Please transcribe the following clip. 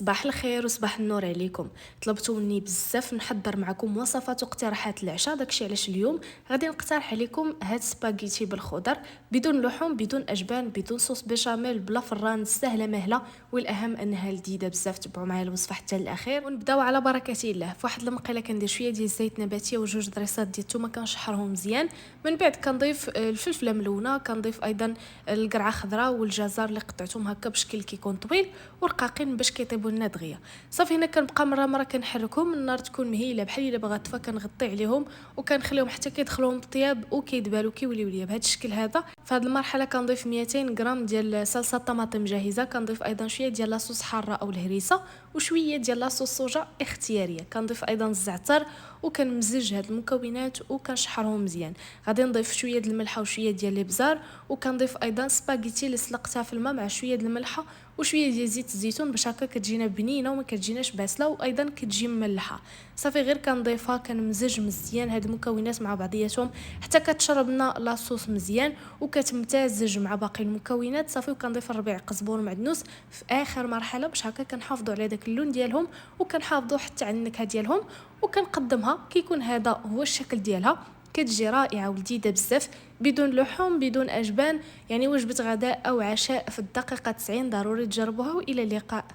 صباح الخير وصباح النور عليكم. طلبتوا مني بزاف نحضر معكم وصفات واقتراحات العشاء، داكشي علاش اليوم غادي نقترح عليكم هاد سباغيتي بالخضر بدون لحوم بدون اجبان بدون صوص بيشاميل بلا فران، سهله مهله والاهم انها لذيذه بزاف. تبعوا معايا الوصفه حتى الاخير ونبداو على بركه الله. في واحد المقله كندير شويه ديال الزيت نباتي وجوج ضريصات ديال الثومه كنشحرهم مزيان، من بعد كنضيف الفلفله ملونه، كنضيف ايضا القرعه خضراء والجزر اللي قطعتهم هكا بشكل كيكون طويل ورقاقين باش كيطيبوا لنا دغيا. صافي هنا كنبقى مره كنحركهم، النار تكون مهيله بحال الا بغات تطفى كنغطي عليهم وكنخليهم حتى كيدخلوهم الطياب وكيدبالوا كيوليو ليا بهذا الشكل هذا. في هذه المرحله كنضيف 200 غرام ديال صلصه طماطم جاهزه، كنضيف ايضا شويه ديال لاصوص حاره او الهريسه وشويه ديال لاصوص صوجا اختياريه، كنضيف ايضا الزعتر وكنمزج هاد المكونات وكنشحرهم مزيان. غادي نضيف شويه ديال الملحه وشويه ديال الابزار وكنضيف ايضا سباغيتي اللي سلقتها في الماء مع شويه ديال الملحه وشويه ديال زيت الزيتون باش هكا كتجينا بنينه وما كتجيناش باسله وايضا كتجي مملحه. صافي غير كنضيفها كنمزج مزيان هاد المكونات مع بعضياتهم حتى كتشرب لنا لاصوص مزيان وكتمتزج مع باقي المكونات. صافي وكنضيف الربيع قزبور معدنوس في اخر مرحله باش هكا كنحافظوا على داك اللون ديالهم وكنحافظوا حتى على النكهه ديالهم وكنقدمها كيكون هذا هو الشكل ديالها. كتجي رائعه ولذيذه بزاف بدون لحوم بدون اجبان، يعني وجبه غداء او عشاء في الدقيقه 90. ضروري تجربوها والى اللقاء.